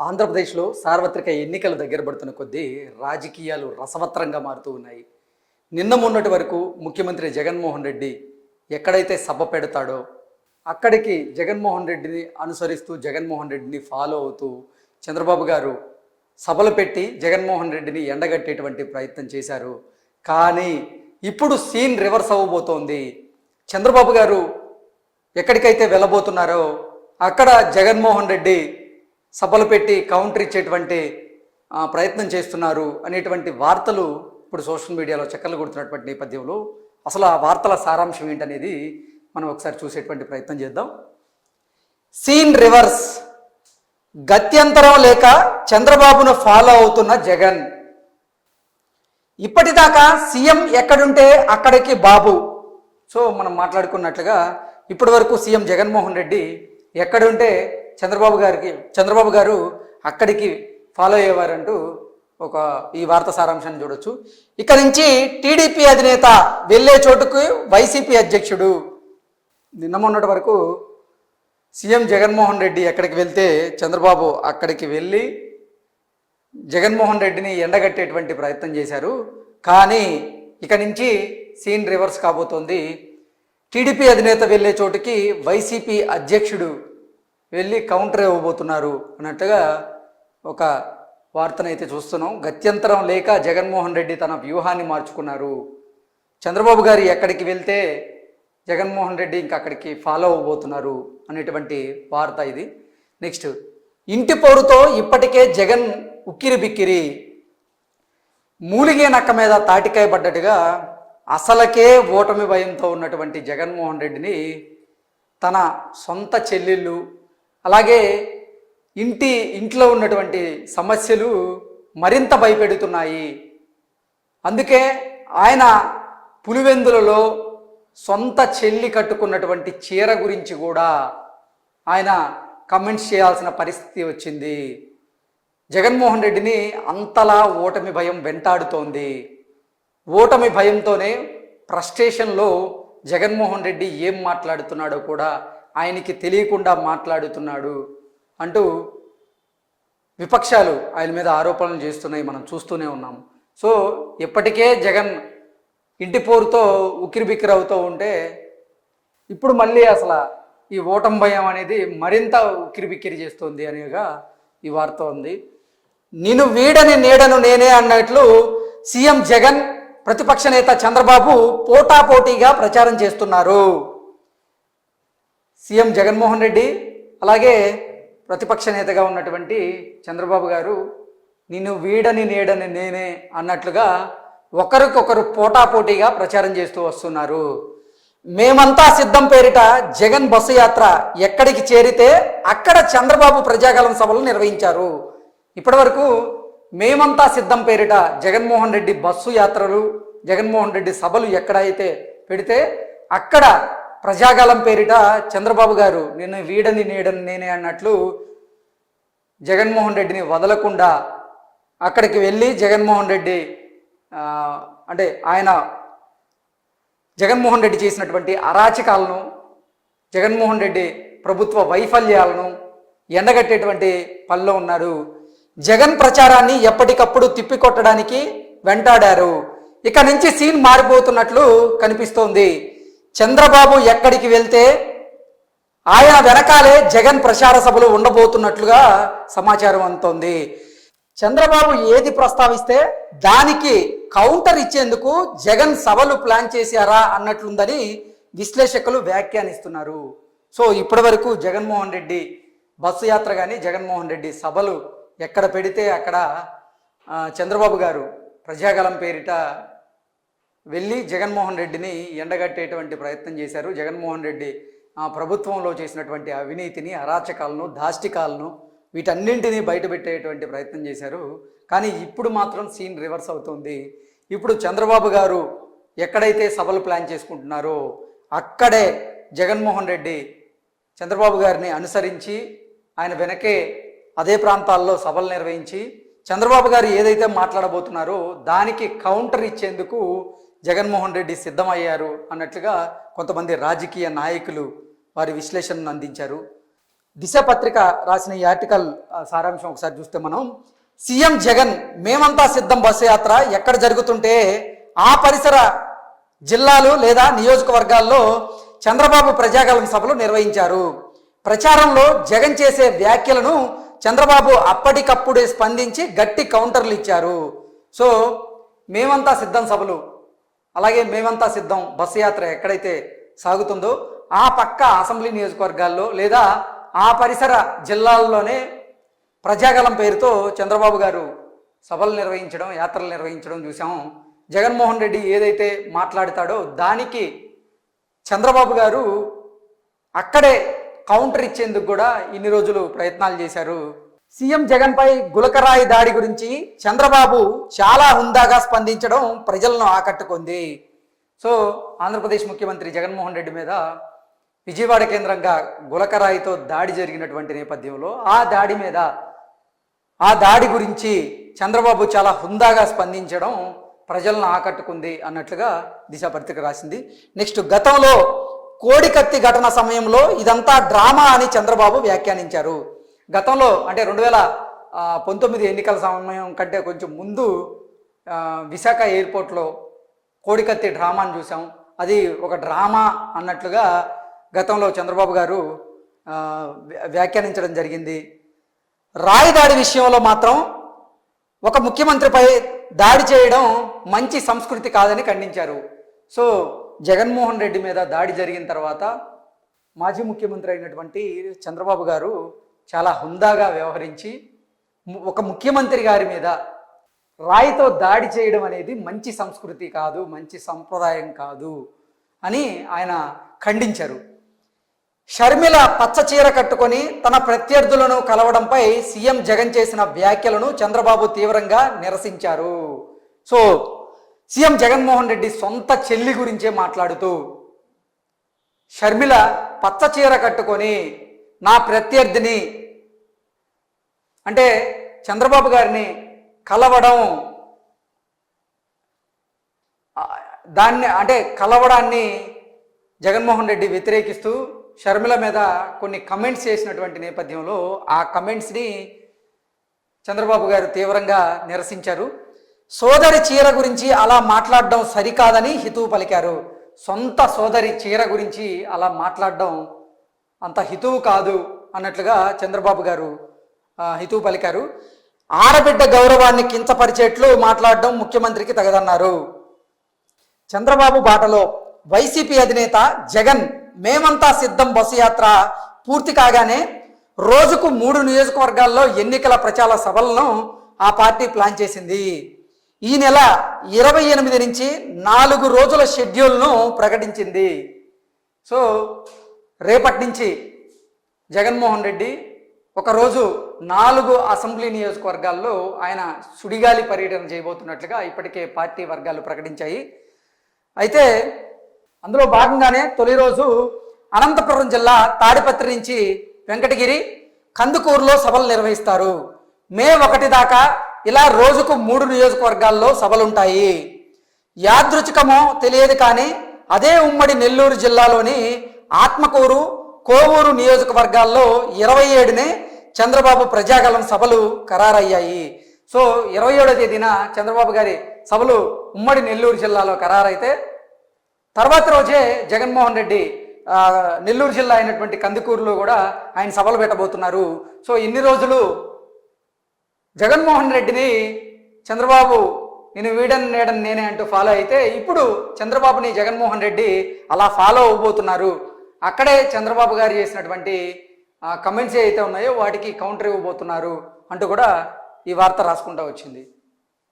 ఆంధ్రప్రదేశ్లో సార్వత్రిక ఎన్నికలు దగ్గర పడుతున్న కొద్దీ రాజకీయాలు రసవత్రంగా మారుతూ ఉన్నాయి. నిన్న మొన్నటి వరకు ముఖ్యమంత్రి జగన్మోహన్ రెడ్డి ఎక్కడైతే సభ పెడతాడో అక్కడికి జగన్మోహన్ రెడ్డిని అనుసరిస్తూ జగన్మోహన్ రెడ్డిని ఫాలో అవుతూ చంద్రబాబు గారు సభలు పెట్టి జగన్మోహన్ రెడ్డిని ఎండగట్టేటువంటి ప్రయత్నం చేశారు. కానీ ఇప్పుడు సీన్ రివర్స్ అవ్వబోతోంది. చంద్రబాబు గారు ఎక్కడికైతే వెళ్ళబోతున్నారో అక్కడ జగన్మోహన్ రెడ్డి సభలు పెట్టి కౌంటర్ ఇచ్చేటువంటి ప్రయత్నం చేస్తున్నారు అనేటువంటి వార్తలు ఇప్పుడు సోషల్ మీడియాలో చక్కర్లు కొడుతున్నటువంటి నేపథ్యంలో అసలు ఆ వార్తల సారాంశం ఏంటనేది మనం ఒకసారి చూసేటువంటి ప్రయత్నం చేద్దాం. సీన్ రివర్స్, గత్యంతరం లేక చంద్రబాబును ఫాలో అవుతున్న జగన్. ఇప్పటిదాకా సీఎం ఎక్కడుంటే అక్కడికి బాబు. సో మనం ఇప్పటి వరకు సీఎం జగన్మోహన్ రెడ్డి ఎక్కడుంటే చంద్రబాబు గారు అక్కడికి ఫాలో అయ్యేవారంటూ ఈ వార్త సారాంశాన్ని చూడొచ్చు. ఇక నుంచి టీడీపీ అధినేత వెళ్ళే చోటుకు వైసీపీ అధ్యక్షుడు. నిన్న మొన్నటి వరకు సీఎం జగన్మోహన్ రెడ్డి ఎక్కడికి వెళ్తే చంద్రబాబు అక్కడికి వెళ్ళి జగన్మోహన్ రెడ్డిని ఎండగట్టేటువంటి ప్రయత్నం చేశారు. కానీ ఇక నుంచి సీన్ రివర్స్ కాబోతోంది. టీడీపీ అధినేత వెళ్ళే చోటుకి వైసీపీ అధ్యక్షుడు వెళ్ళి కౌంటర్ ఇవ్వబోతున్నారు అన్నట్టుగా ఒక వార్తనైతే చూస్తున్నాం. గత్యంతరం లేక జగన్మోహన్ రెడ్డి తన వ్యూహాన్ని మార్చుకున్నారు. చంద్రబాబు గారు ఎక్కడికి వెళ్తే జగన్మోహన్ రెడ్డి ఇంకా అక్కడికి ఫాలో అవ్వబోతున్నారు అనేటువంటి వార్త ఇది. నెక్స్ట్, ఇంటి పోరుతో ఇప్పటికే జగన్ ఉక్కిరి బిక్కిరి. మూలిగే నక్క మీద తాటికాయ పడ్డట్టుగా అసలకే ఓటమి భయంతో ఉన్నటువంటి జగన్మోహన్ రెడ్డిని తన సొంత చెల్లెళ్ళు అలాగే ఇంట్లో ఉన్నటువంటి సమస్యలు మరింత భయపెడుతున్నాయి. అందుకే ఆయన పులివెందులలో సొంత చెల్లి కట్టుకున్నటువంటి చీర గురించి కూడా ఆయన కమెంట్స్ చేయాల్సిన పరిస్థితి వచ్చింది. జగన్మోహన్ రెడ్డిని అంతలా ఓటమి భయం వెంటాడుతోంది. ఓటమి భయంతోనే ఫ్రస్ట్రేషన్లో జగన్మోహన్ రెడ్డి ఏం మాట్లాడుతున్నాడో కూడా ఆయనకి తెలియకుండా మాట్లాడుతున్నాడు అంటూ విపక్షాలు ఆయన మీద ఆరోపణలు చేస్తున్నాయి, మనం చూస్తూనే ఉన్నాం. సో ఇప్పటికే జగన్ ఇంటి పోరుతో ఉక్కిరిబిక్కిరి అవుతూ ఉంటే ఇప్పుడు మళ్ళీ అసలు ఈ ఓటమి భయం అనేది మరింత ఉక్కిరిబిక్కిరి చేస్తుంది అనేగా ఈ వార్త ఉంది. నేను వీడని నీడను నేనే అన్నట్లు సీఎం జగన్ ప్రతిపక్ష నేత చంద్రబాబు పోటాపోటీగా ప్రచారం చేస్తున్నారు. సీఎం జగన్మోహన్ రెడ్డి అలాగే ప్రతిపక్ష నేతగా ఉన్నటువంటి చంద్రబాబు గారు నిన్ను వీడని నీడని నేనే అన్నట్లుగా ఒకరికొకరు పోటాపోటీగా ప్రచారం చేస్తూ వస్తున్నారు. మేమంతా సిద్ధం పేరిట జగన్ బస్సు యాత్ర ఎక్కడికి చేరితే అక్కడ చంద్రబాబు ప్రజాగలం సభలు నిర్వహించారు. ఇప్పటి వరకు మేమంతా సిద్ధం పేరిట జగన్మోహన్ రెడ్డి బస్సు యాత్రలు, జగన్మోహన్ రెడ్డి సభలు ఎక్కడైతే పెడితే అక్కడ ప్రజాగలం పేరిట చంద్రబాబు గారు నిన్ను వీడని నీడని నేనే అన్నట్లు జగన్మోహన్ రెడ్డిని వదలకుండా అక్కడికి వెళ్ళి జగన్మోహన్ రెడ్డి జగన్మోహన్ రెడ్డి చేసినటువంటి అరాచకాలను, జగన్మోహన్ రెడ్డి ప్రభుత్వ వైఫల్యాలను ఎండగట్టేటువంటి పనిలో ఉన్నారు. జగన్ ప్రచారాన్ని ఎప్పటికప్పుడు తిప్పికొట్టడానికి వెంటాడారు. ఇక నుంచి సీన్ మారిపోతున్నట్లు కనిపిస్తోంది. చంద్రబాబు ఎక్కడికి వెళ్తే ఆయన వెనకాలే జగన్ ప్రచార సభలు ఉండబోతున్నట్లుగా సమాచారం అందుతోంది. చంద్రబాబు ఏది ప్రస్తావిస్తే దానికి కౌంటర్ ఇచ్చేందుకు జగన్ సభలు ప్లాన్ చేశారా అన్నట్లుందని విశ్లేషకులు వ్యాఖ్యానిస్తున్నారు. సో ఇప్పటి వరకు జగన్మోహన్ రెడ్డి బస్సు యాత్ర కానీ జగన్మోహన్ రెడ్డి సభలు ఎక్కడ పెడితే అక్కడ చంద్రబాబు గారు ప్రజాగలం పేరిట వెళ్ళి జగన్మోహన్ రెడ్డిని ఎండగట్టేటువంటి ప్రయత్నం చేశారు. జగన్మోహన్ రెడ్డి ప్రభుత్వంలో చేసినటువంటి అవినీతిని, అరాచకాలను, దాష్టికాలను వీటన్నింటినీ బయటపెట్టేటువంటి ప్రయత్నం చేశారు. కానీ ఇప్పుడు మాత్రం సీన్ రివర్స్ అవుతుంది. ఇప్పుడు చంద్రబాబు గారు ఎక్కడైతే సభలు ప్లాన్ చేసుకుంటున్నారో అక్కడే జగన్మోహన్ రెడ్డి చంద్రబాబు గారిని అనుసరించి ఆయన వెనకే అదే ప్రాంతాల్లో సభలు నిర్వహించి చంద్రబాబు గారు ఏదైతే మాట్లాడబోతున్నారో దానికి కౌంటర్ ఇచ్చేందుకు జగన్మోహన్ రెడ్డి సిద్ధమయ్యారు అన్నట్లుగా కొంతమంది రాజకీయ నాయకులు వారి విశ్లేషణను అందించారు. దిశ పత్రిక రాసిన ఈ ఆర్టికల్ సారాంశం ఒకసారి చూస్తే మనం, సీఎం జగన్ మేమంతా సిద్ధం బస్సు యాత్ర ఎక్కడ జరుగుతుంటే ఆ పరిసర జిల్లాలు లేదా నియోజకవర్గాల్లో చంద్రబాబు ప్రజాగలం సభలు నిర్వహించారు. ప్రచారంలో జగన్ చేసే వ్యాఖ్యలను చంద్రబాబు అప్పటికప్పుడే స్పందించి గట్టి కౌంటర్లు ఇచ్చారు. సో మేమంతా సిద్ధం సభలు, అలాగే మేమంతా సిద్ధం బస్సు యాత్ర ఎక్కడైతే సాగుతుందో ఆ పక్క అసెంబ్లీ నియోజకవర్గాల్లో లేదా ఆ పరిసర జిల్లాల్లోనే ప్రజాగలం పేరుతో చంద్రబాబు గారు సభలు నిర్వహించడం, యాత్రలు నిర్వహించడం చూసాం. జగన్మోహన్ రెడ్డి ఏదైతే మాట్లాడతాడో దానికి చంద్రబాబు గారు అక్కడే కౌంటర్ ఇచ్చేందుకు కూడా ఇన్ని రోజులు ప్రయత్నాలు చేశారు. సీఎం జగన్పై గులకరాయి దాడి గురించి చంద్రబాబు చాలా హుందాగా స్పందించడం ప్రజలను ఆకట్టుకుంది. సో ఆంధ్రప్రదేశ్ ముఖ్యమంత్రి జగన్మోహన్ రెడ్డి మీద విజయవాడ కేంద్రంగా గులకరాయితో దాడి జరిగినటువంటి నేపథ్యంలో ఆ దాడి గురించి చంద్రబాబు చాలా హుందాగా స్పందించడం ప్రజలను ఆకట్టుకుంది అన్నట్లుగా దిశ పత్రిక రాసింది. నెక్స్ట్, గతంలో కోడికత్తి ఘటన సమయంలో ఇదంతా డ్రామా అని చంద్రబాబు వ్యాఖ్యానించారు. గతంలో అంటే 2019 ఎన్నికల సమయం కంటే కొంచెం ముందు విశాఖ ఎయిర్పోర్ట్లో కోడికత్తి డ్రామాను చూసాం. అది ఒక డ్రామా అన్నట్లుగా గతంలో చంద్రబాబు గారు వ్యాఖ్యానించడం జరిగింది. రాయి దాడి విషయంలో మాత్రం ఒక ముఖ్యమంత్రిపై దాడి చేయడం మంచి సంస్కృతి కాదని ఖండించారు. సో జగన్మోహన్ రెడ్డి మీద దాడి జరిగిన తర్వాత మాజీ ముఖ్యమంత్రి అయినటువంటి చంద్రబాబు గారు చాలా హుందాగా వ్యవహరించి ఒక ముఖ్యమంత్రి గారి మీద రాయితో దాడి చేయడం అనేది మంచి సంస్కృతి కాదు, మంచి సంప్రదాయం కాదు అని ఆయన ఖండించారు. షర్మిల పచ్చ చీర కట్టుకొని తన ప్రత్యర్థులను కలవడంపై సీఎం జగన్ చేసిన వ్యాఖ్యలను చంద్రబాబు తీవ్రంగా నిరసించారు. సో సీఎం జగన్మోహన్ రెడ్డి సొంత చెల్లి గురించే మాట్లాడుతూ, షర్మిల పచ్చ చీర కట్టుకొని నా ప్రత్యర్థిని అంటే చంద్రబాబు గారిని కలవడం, కలవడాన్ని జగన్మోహన్ రెడ్డి వ్యతిరేకిస్తూ షర్మిల మీద కొన్ని కమెంట్స్ చేసినటువంటి నేపథ్యంలో ఆ కమెంట్స్ని చంద్రబాబు గారు తీవ్రంగా నిరసించారు. సోదరి చీర గురించి అలా మాట్లాడడం సరికాదని హితవు పలికారు. సొంత సోదరి చీర గురించి అలా మాట్లాడడం అంత హితువు కాదు అన్నట్లుగా చంద్రబాబు గారు హితవు పలికారు. ఆడబిడ్డ గౌరవాన్ని కించపరిచేట్లు మాట్లాడడం ముఖ్యమంత్రికి తగదన్నారు. చంద్రబాబు బాటలో వైసీపీ అధినేత జగన్ మేమంతా సిద్ధం బస్సు యాత్ర పూర్తి కాగానే రోజుకు 3 నియోజకవర్గాల్లో ఎన్నికల ప్రచార సభలను ఆ పార్టీ ప్లాన్ చేసింది. ఈ నెల 28 నుంచి 4 రోజుల షెడ్యూల్ను ప్రకటించింది. సో రేపటి నుంచి జగన్మోహన్ రెడ్డి ఒకరోజు 4 అసెంబ్లీ నియోజకవర్గాల్లో ఆయన సుడిగాలి పర్యటన చేయబోతున్నట్లుగా ఇప్పటికే పార్టీ వర్గాలు ప్రకటించాయి. అయితే అందులో భాగంగానే తొలి రోజు అనంతపురం జిల్లా తాడిపత్రి నుంచి వెంకటగిరి, కందుకూరులో సభలు నిర్వహిస్తారు. మే 1 దాకా ఇలా రోజుకు 3 నియోజకవర్గాల్లో సభలుంటాయి. యాదృచ్ఛికమో తెలియదు కానీ అదే ఉమ్మడి నెల్లూరు జిల్లాలోని ఆత్మకూరు, కోవూరు నియోజకవర్గాల్లో 27నే చంద్రబాబు ప్రజాగలం సభలు ఖరారయ్యాయి. సో 27వ తేదీన చంద్రబాబు గారి సభలు ఉమ్మడి నెల్లూరు జిల్లాలో ఖరారైతే తర్వాత రోజే జగన్మోహన్ రెడ్డి నెల్లూరు జిల్లా అయినటువంటి కందుకూరులో కూడా ఆయన సభలు పెట్టబోతున్నారు. సో ఇన్ని రోజులు జగన్మోహన్ రెడ్డిని చంద్రబాబు నేను వీడని నేడని నేనే అంటూ ఫాలో అయితే ఇప్పుడు చంద్రబాబుని జగన్మోహన్ రెడ్డి అలా ఫాలో అవ్వబోతున్నారు. అక్కడే చంద్రబాబు గారు చేసినటువంటి కమెంట్స్ ఏవైతే ఉన్నాయో వాటికి కౌంటర్ ఇవ్వబోతున్నారు అంటూ కూడా ఈ వార్త రాసుకుంటూ వచ్చింది.